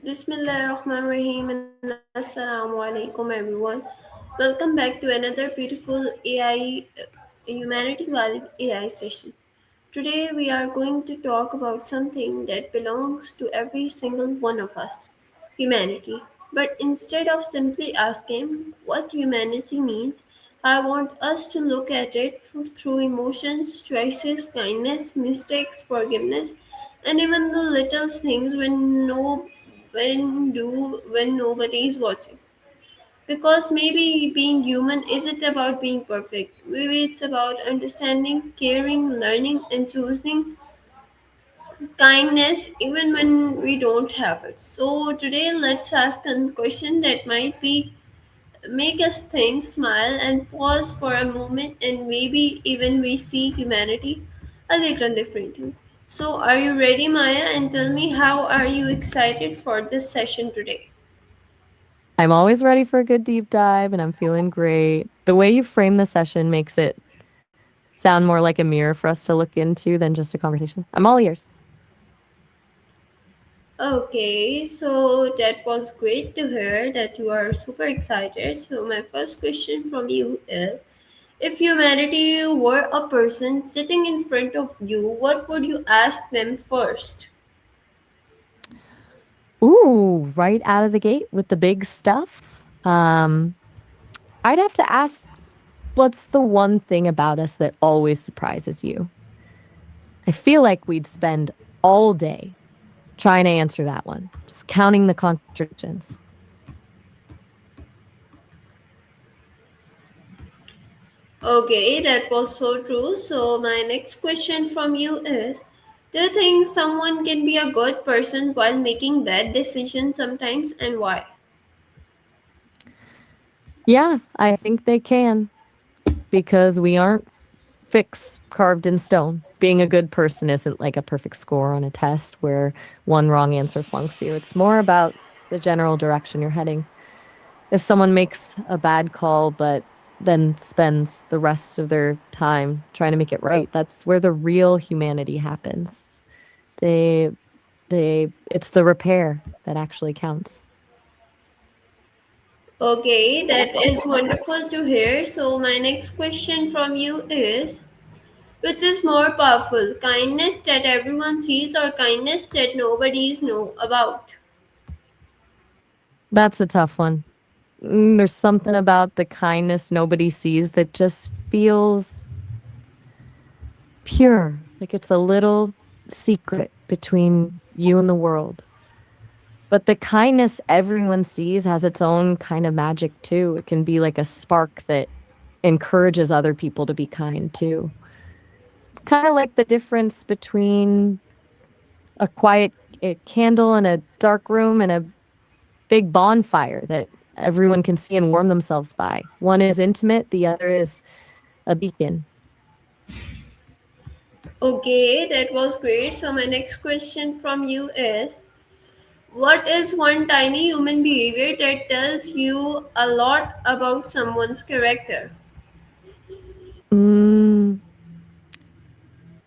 Bismillahirrahmanirrahim and Assalamu alaikum everyone. Welcome back to another beautiful Humanity Valid AI session. Today we are going to talk about something that belongs to every single one of us, humanity. But instead of simply asking what humanity means, I want us to look at it through emotions, choices, kindness, mistakes, forgiveness, and even the little things when nobody is watching. Because maybe being human isn't about being perfect. Maybe it's about understanding, caring, learning, and choosing kindness even when we don't have it. So today let's ask a question that might be make us think, smile, and pause for a moment, and maybe even we see humanity a little differently. So are you ready, Maya? And tell me, how are you excited for this session today? I'm always ready for a good deep dive and I'm feeling great. The way you frame the session makes it sound more like a mirror for us to look into than just a conversation. I'm all ears. Okay, so that was great to hear that you are super excited. So, my first question from you is, if humanity were a person sitting in front of you, what would you ask them first? Ooh, right out of the gate with the big stuff. Um, I'd have to ask, what's the one thing about us that always surprises you? I feel like we'd spend all day trying to answer that one, just counting the contradictions. Okay, that was so true. So, my next question from you is, do you think someone can be a good person while making bad decisions sometimes, and why? Yeah, I think they can because we aren't fix carved in stone. Being a good person isn't like a perfect score on a test where one wrong answer flunks you. It's more about the general direction you're heading. If someone makes a bad call but then spends the rest of their time trying to make it right, that's where the real humanity happens. They it's the repair that actually counts. Okay, that is wonderful to hear. So, my next question from you is, which is more powerful, kindness that everyone sees or kindness that nobody's know about? That's a tough one. There's something about the kindness nobody sees that just feels pure. Like it's a little secret between you and the world. But the kindness everyone sees has its own kind of magic too. It can be like a spark that encourages other people to be kind too. Kind of like the difference between a quiet candle in a dark room and a big bonfire that everyone can see and warm themselves by. One is intimate, the other is a beacon. Okay, that was great. So, my next question from you is, what is one tiny human behavior that tells you a lot about someone's character?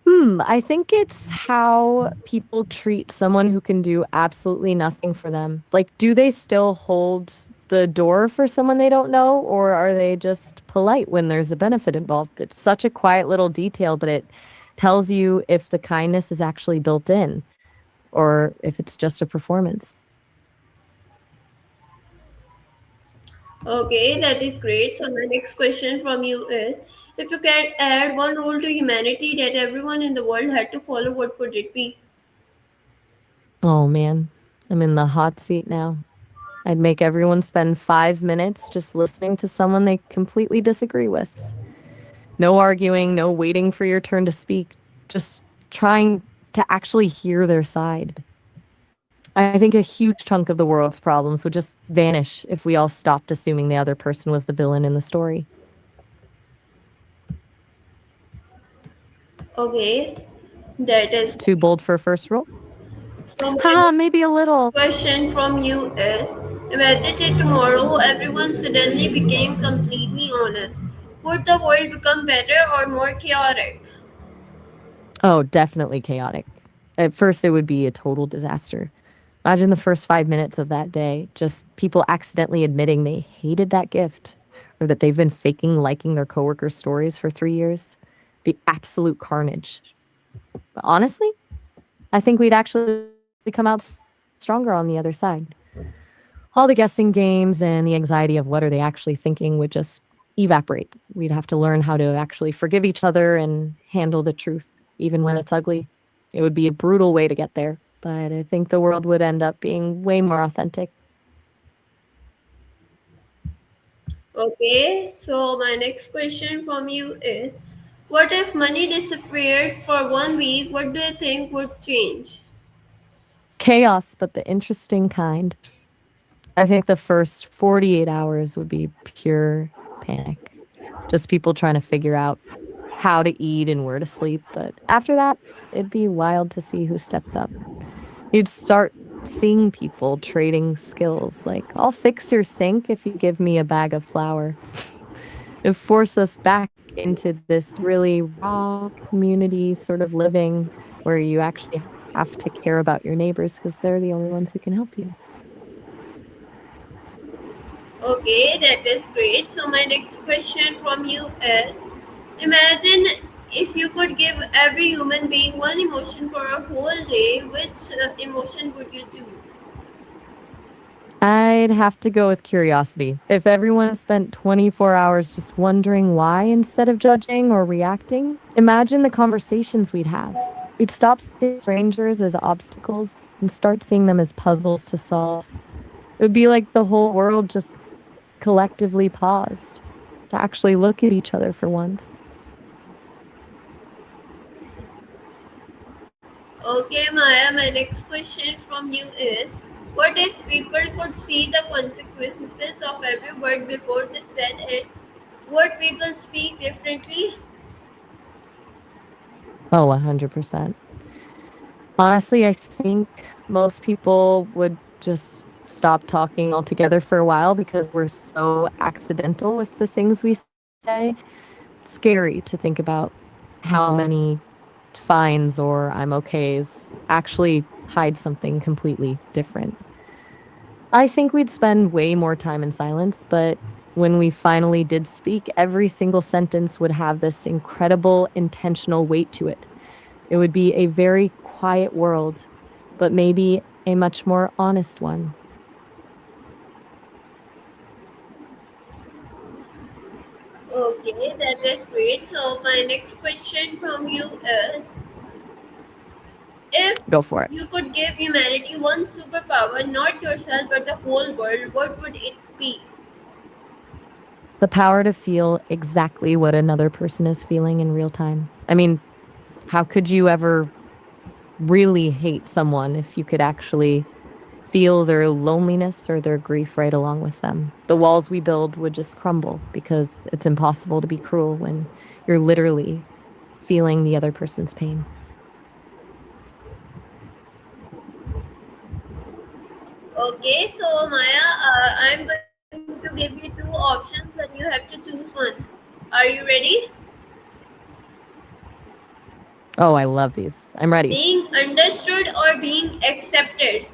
Mm, I think it's how people treat someone who can do absolutely nothing for them. Like, do they still hold the door for someone they don't know, or are they just polite when there's a benefit involved? It's such a quiet little detail, but it tells you if the kindness is actually built in or if it's just a performance. Okay, that is great. So, my next question from you is, if you can add one rule to humanity that everyone in the world had to follow, what would it be? Oh man, I'm in the hot seat now. I'd make everyone spend 5 minutes just listening to someone they completely disagree with. No arguing, no waiting for your turn to speak, just trying to actually hear their side. I think a huge chunk of the world's problems would just vanish if we all stopped assuming the other person was the villain in the story. Okay, that is Too bold for a first rule? so. My Haha, maybe a little. question from you is, imagine that tomorrow everyone suddenly became completely honest. Would the world become better or more chaotic? Oh, definitely chaotic. At first, it would be a total disaster. Imagine the first 5 minutes of that day, just people accidentally admitting they hated that gift or that they've been faking liking their coworkers' stories for 3 years. Be absolute carnage. But honestly, I think we'd actually come out stronger on the other side. All the guessing games and the anxiety of what are they actually thinking would just evaporate. We'd have to learn how to actually forgive each other and handle the truth, even when it's ugly. It would be a brutal way to get there, but I think the world would end up being way more authentic. Okay, so my next question from you is, what if money disappeared for 1 week? What do you think would change? Chaos, but the interesting kind. I think the first 48 hours would be pure panic. Just people trying to figure out how to eat and where to sleep. But after that, it'd be wild to see who steps up. You'd start seeing people trading skills like, I'll fix your sink if you give me a bag of flour. It force us back into this really raw community sort of living where you actually have to care about your neighbors because they're the only ones who can help you. Okay, that is great. So my next question from you is, imagine if you could give every human being one emotion for a whole day, which emotion would you choose? I'd have to go with curiosity. If everyone spent 24 hours just wondering why instead of judging or reacting, imagine the conversations we'd have. We'd stop seeing strangers as obstacles and start seeing them as puzzles to solve. It would be like the whole world just collectively paused to actually look at each other for once. Okay, Maya, my next question from you is, what if people could see the consequences of every word before they said it? Would people speak differently? Oh, 100%. Honestly, I think most people would just stop talking altogether for a while because we're so accidental with the things we say. It's scary to think about how many fines or I'm okays actually hide something completely different. I think we'd spend way more time in silence, but when we finally did speak, every single sentence would have this incredible intentional weight to it. It would be a very quiet world, but maybe a much more honest one. Okay, that is great. So my next question from you is, if Go for it. you could give humanity one superpower, not yourself but the whole world, what would it be? The power to feel exactly what another person is feeling in real time. I mean, how could you ever really hate someone if you could actually feel their loneliness or their grief right along with them? The walls we build would just crumble because it's impossible to be cruel when you're literally feeling the other person's pain. Okay, so Maya, I'm going to give you two options and you have to choose one. Are you ready? Oh, I love these. I'm ready. Being understood or being accepted?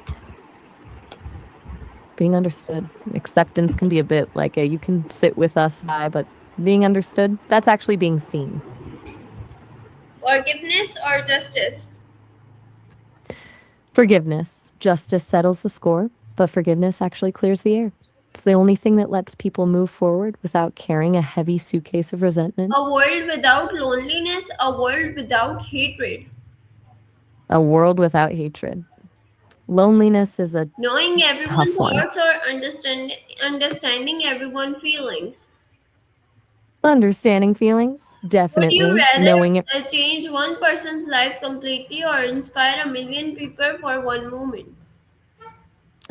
Being understood. Acceptance can be a bit like a you can sit with us vibe, but being understood, that's actually being seen. Forgiveness or justice? Forgiveness. Justice settles the score, but forgiveness actually clears the air. It's the only thing that lets people move forward without carrying a heavy suitcase of resentment. A world without loneliness, a world without hatred. A world without hatred. Loneliness is a Knowing everyone's tough one. thoughts or understanding everyone's feelings. Understanding feelings, Would you definitely. rather Knowing it, change one person's life completely or inspire a million people for one moment?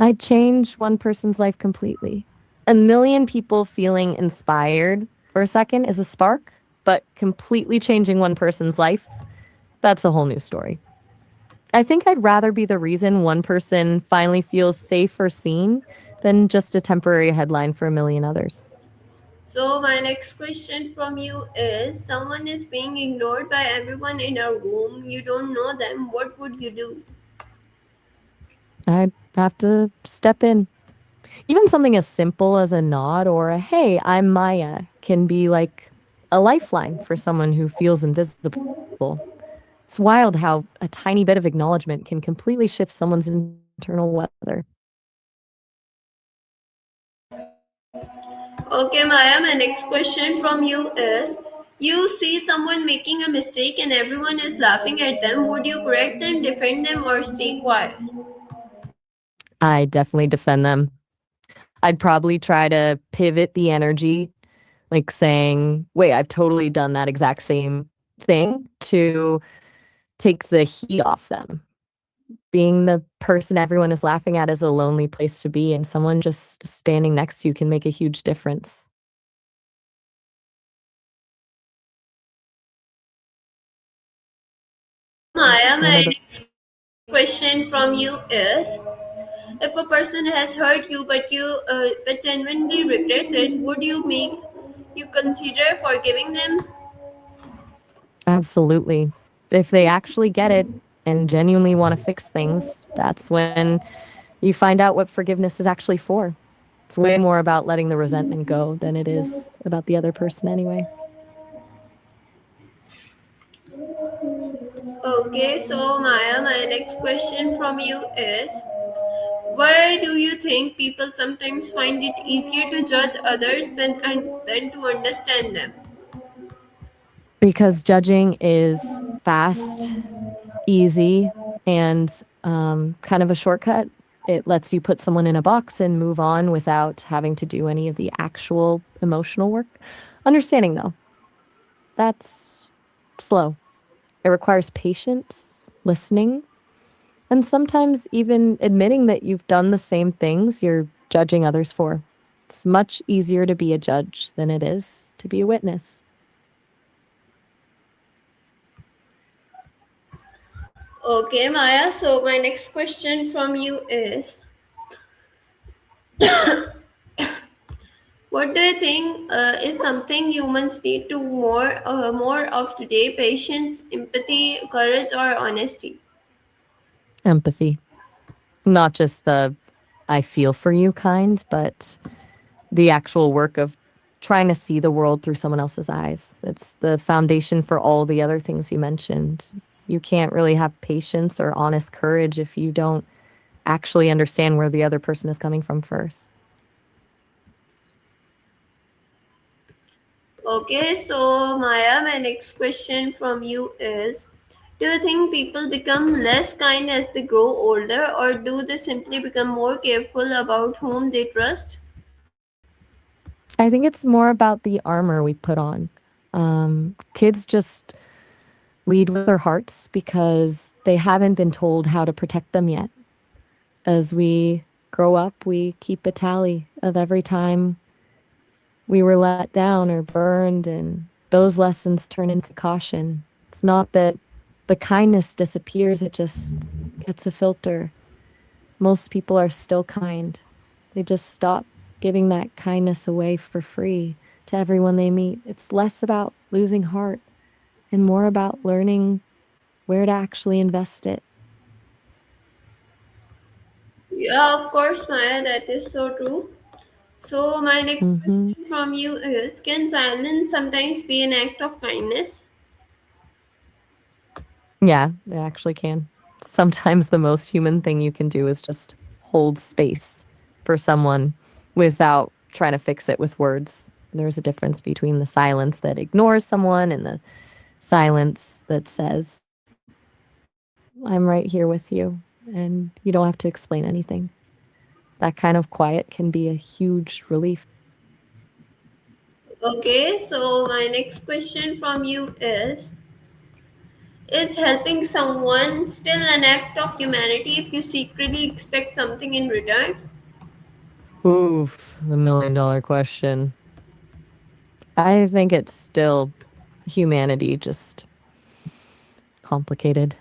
I'd change one person's life completely. A million people feeling inspired for a second is a spark, but completely changing one person's life, that's a whole new story. I think I'd rather be the reason one person finally feels safe or seen than just a temporary headline for a million others. So, my next question from you is, someone is being ignored by everyone in a room, you don't know them, what would you do? have to step in. Even something as simple as a nod or a hey, I'm Maya can be like a lifeline for someone who feels invisible. It's wild how a tiny bit of acknowledgement can completely shift someone's internal weather. Okay, Maya, my next question from you is, you see someone making a mistake and everyone is laughing at them. Would you correct them, defend them, or stay quiet? I definitely defend them. I'd probably try to pivot the energy, like saying, wait, I've totally done that exact same thing to take the heat off them. Being the person everyone is laughing at is a lonely place to be, and someone just standing next to you can make a huge difference. So, Maya, It's one my of the next question from you is, if a person has hurt you but genuinely regrets it, would you make you consider forgiving them? absolutely. If they actually get it and genuinely want to fix things, that's when you find out what forgiveness is actually for. It's way more about letting the resentment go than it is about the other person, anyway. Okay, so Maya, my next question from you is, why do you think people sometimes find it easier to judge others than to understand them? Because judging is fast, easy, and kind of a shortcut. It lets you put someone in a box and move on without having to do any of the actual emotional work. Understanding, though, that's slow. It requires patience, listening, and sometimes even admitting that you've done the same things you're judging others for. It's much easier to be a judge than it is to be a witness. Okay, Maya, so my next question from you is, what do you think is something humans need to more of today? Patience, empathy, courage, or honesty? Empathy. Not just the I feel for you kind, but the actual work of trying to see the world through someone else's eyes. It's the foundation for all the other things you mentioned. You can't really have patience or honest courage if you don't actually understand where the other person is coming from first. Okay, so Maya, my next question from you is, do you think people become less kind as they grow older, or do they simply become more careful about whom they trust? I think it's more about the armor we put on. Kids just lead with their hearts because they haven't been told how to protect them yet. As we grow up, we keep a tally of every time we were let down or burned, and those lessons turn into caution. It's not that the kindness disappears, it just gets a filter. Most people are still kind. They just stop giving that kindness away for free to everyone they meet. It's less about losing heart and more about learning where to actually invest it. Yeah, of course, Maya, that is so true. So, my next Hmm. question from you is, can silence sometimes be an act of kindness? Yeah, it actually can. Sometimes the most human thing you can do is just hold space for someone without trying to fix it with words. There's a difference between the silence that ignores someone and the silence that says, I'm right here with you and you don't have to explain anything. That kind of quiet can be a huge relief. Okay, so my next question from you is helping someone still an act of humanity if you secretly expect something in return? Oof, the $1 million question. I think it's still humanity, just complicated.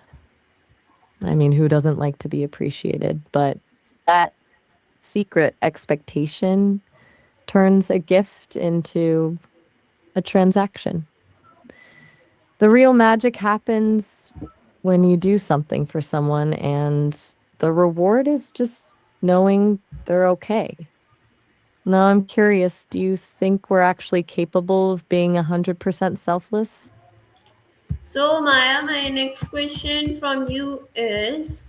I mean, who doesn't like to be appreciated? But that secret expectation turns a gift into a transaction. The real magic happens when you do something for someone and the reward is just knowing they're okay. Now I'm curious, do you think we're actually capable of being 100% selfless? So, Maya, my next question from you is,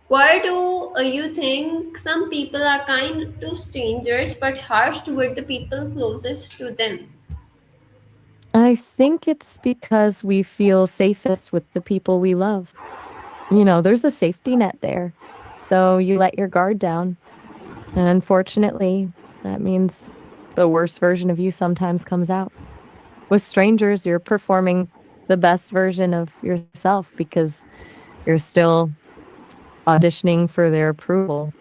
why do you think some people are kind to strangers but harsh toward the people closest to them? I think it's because we feel safest with the people we love. You know, there's a safety net there. So you let your guard down. And unfortunately, that means the worst version of you sometimes comes out. With strangers, you're performing the best version of yourself because you're still auditioning for their approval.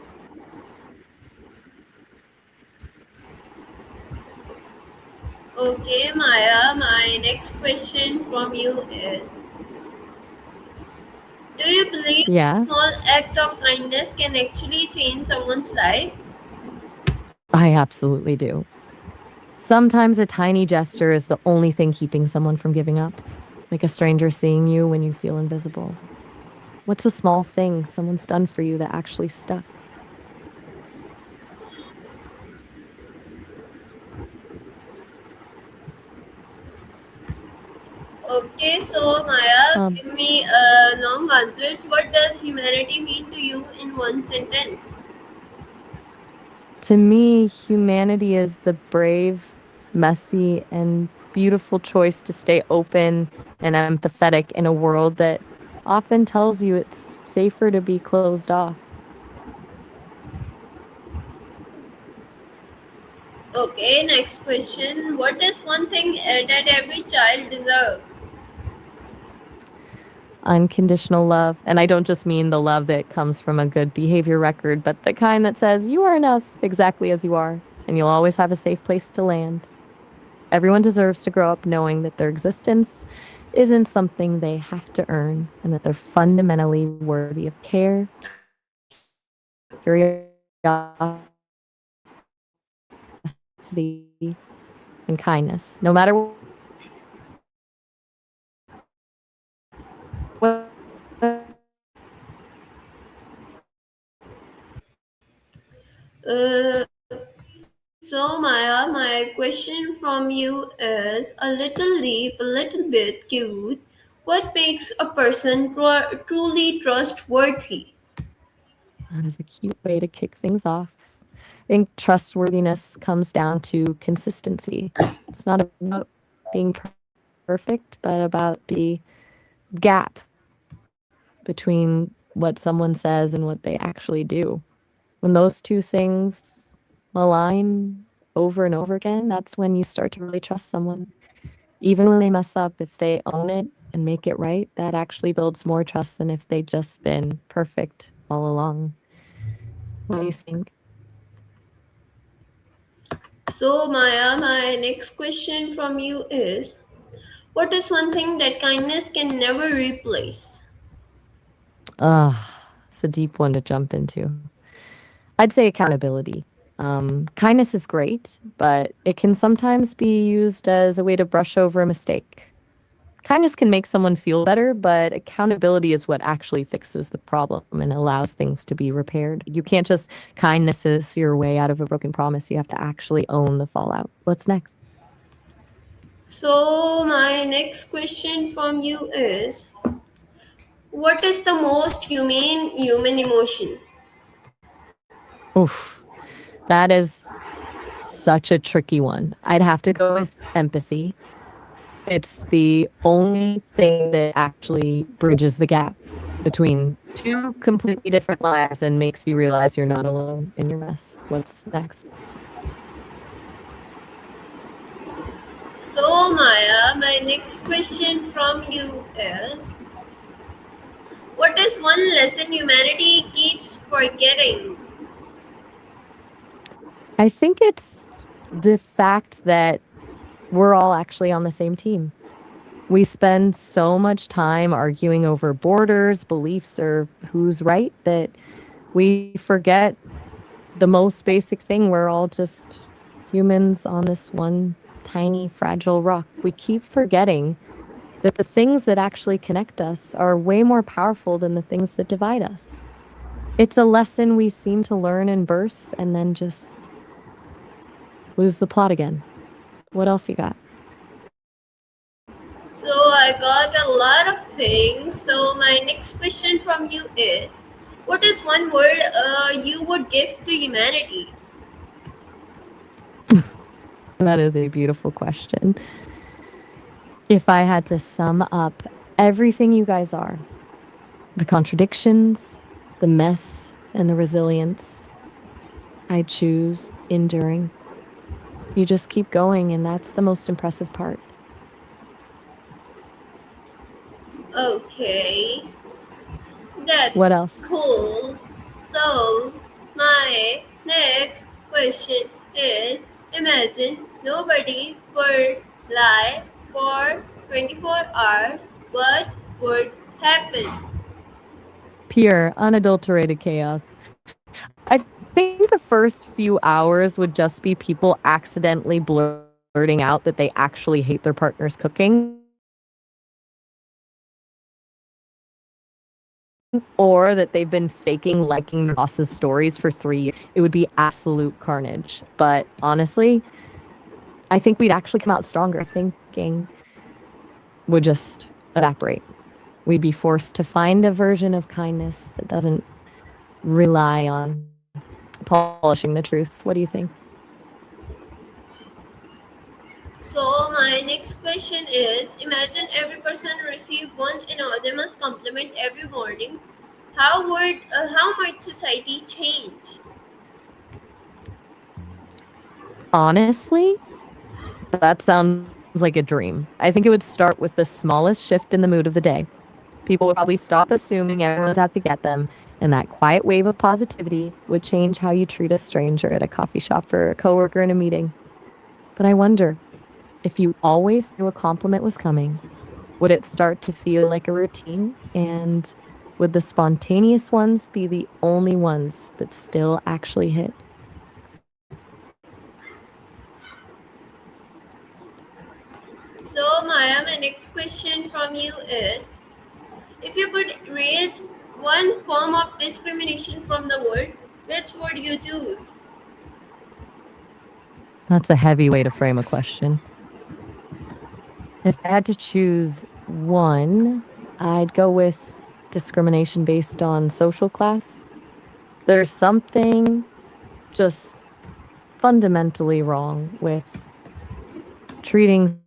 Okay, Maya, my next question from you is, do you believe a Yeah, small act of kindness can actually change someone's life? I absolutely do. Sometimes a tiny gesture is the only thing keeping someone from giving up, like a stranger seeing you when you feel invisible. What's a small thing someone's done for you that actually stuck? Okay, so Maya, Um, give me long answers. What does humanity mean to you in one sentence? to me, humanity is the brave, messy, and beautiful choice to stay open and empathetic in a world that often tells you it's safer to be closed off. Okay, next question. What is one thing that every child deserves? Unconditional love. And I don't just mean the love that comes from a good behavior record, but the kind that says you are enough exactly as you are, and you'll always have a safe place to land. Everyone deserves to grow up knowing that their existence isn't something they have to earn and that they're fundamentally worthy of care, curiosity, and kindness, no matter what they face. Uh, so, Maya, my question from you is a little deep, a little bit cute. What makes a person truly trustworthy? That is a cute way to kick things off. I think trustworthiness comes down to consistency. It's not about being perfect, but about the gap between what someone says and what they actually do. When those two things align over and over again, that's when you start to really trust someone. Even when they mess up, if they own it and make it right, that actually builds more trust than if they've just been perfect all along. What do you think? So, Maya, my next question from you is, what is one thing that kindness can never replace? It's a deep one to jump into. I'd say accountability. Kindness is great, but it can sometimes be used as a way to brush over a mistake. Kindness can make someone feel better, but accountability is what actually fixes the problem and allows things to be repaired. You can't just kindness is your way out of a broken promise. You have to actually own the fallout. What's next? So, my next question from you is, what is the most humane human emotion? Oof, that is such a tricky one. I'd have to go with empathy. It's the only thing that actually bridges the gap between two completely different lives and makes you realize you're not alone in your mess. What's next? So, Maya, my next question from you is, what is one lesson humanity keeps forgetting? I think it's the fact that we're all actually on the same team. We spend so much time arguing over borders, beliefs, or who's right that we forget the most basic thing. We're all just humans on this one tiny, fragile rock. We keep forgetting that the things that actually connect us are way more powerful than the things that divide us. It's a lesson we seem to learn in bursts and then just lose the plot again. What else you got? So I got a lot of things. So my next question from you is, what is one word you would give to humanity? That is a beautiful question. If I had to sum up everything you guys are, the contradictions, the mess, and the resilience, I choose enduring. You just keep going, and that's the most impressive part. Okay, that's What else? cool. So my next question is, imagine nobody could lie for 24 hours. What would happen? Pure, unadulterated chaos. I think the first few hours would just be people accidentally blurting out that they actually hate their partner's cooking, or that they've been faking liking their boss's stories for 3 years. It would be absolute carnage. But honestly, I think we'd actually come out stronger. Thinking would just evaporate. We'd be forced to find a version of kindness that doesn't rely on polishing the truth. What do you think? So my next question is, imagine every person received one anonymous compliment every morning. How might society change? Honestly, that sounds like a dream. I think it would start with the smallest shift in the mood of the day. People would probably stop assuming everyone's out to get them, and that quiet wave of positivity would change how you treat a stranger at a coffee shop or a coworker in a meeting. But I wonder, if you always knew a compliment was coming, would it start to feel like a routine? And would the spontaneous ones be the only ones that still actually hit? So Maya, my next question from you is, if you could erase one form of discrimination from the world, which would you choose? That's a heavy way to frame a question. If I had to choose one, I'd go with discrimination based on social class. There's something just fundamentally wrong with treating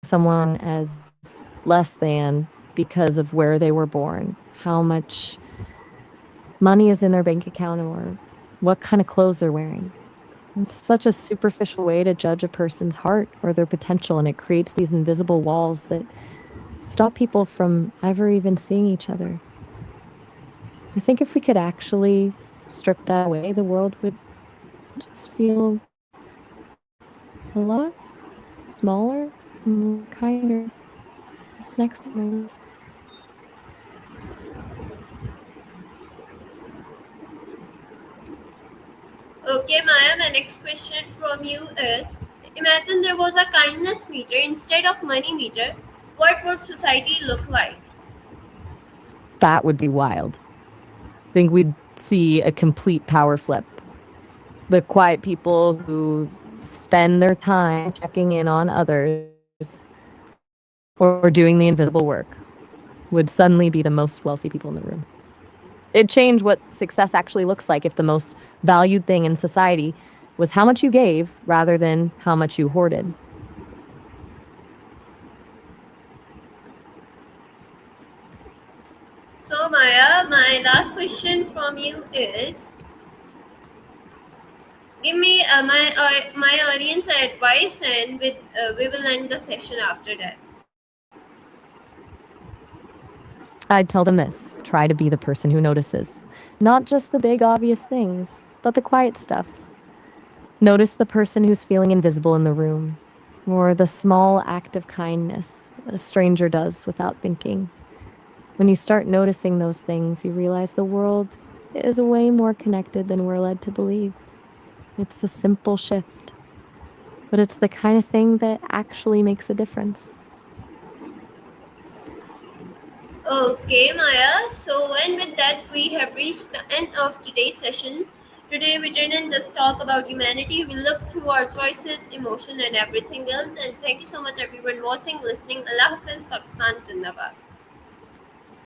someone as less than because of where they were born, how much money is in their bank account, or what kind of clothes they're wearing. It's such a superficial way to judge a person's heart or their potential, and it creates these invisible walls that stop people from ever even seeing each other. I think if we could actually strip that away, the world would just feel a lot smaller, more kinder. It's next on the list. Okay, Maya, my next question from you is, imagine there was a kindness meter instead of money meter. What would society look like? That would be wild. I think we'd see a complete power flip. The quiet people who spend their time checking in on others or doing the invisible work would suddenly be the most wealthy people in the room. It'd change what success actually looks like if the most valued thing in society was how much you gave rather than how much you hoarded. So Maya, my last question from you is, give me my audience advice, and we will end the session after that. I'd tell them this: try to be the person who notices. Not just the big obvious things, but the quiet stuff. Notice the person who's feeling invisible in the room, or the small act of kindness a stranger does without thinking. When you start noticing those things, you realize the world is way more connected than we're led to believe. It's a simple shift, but it's the kind of thing that actually makes a difference. Okay, Maya. So, and with that, we have reached the end of today's session. Today, we didn't just talk about humanity, we looked through our choices, emotion, and everything else. And thank you so much, everyone watching, listening. Allah Hafiz, Pakistan Zindabad.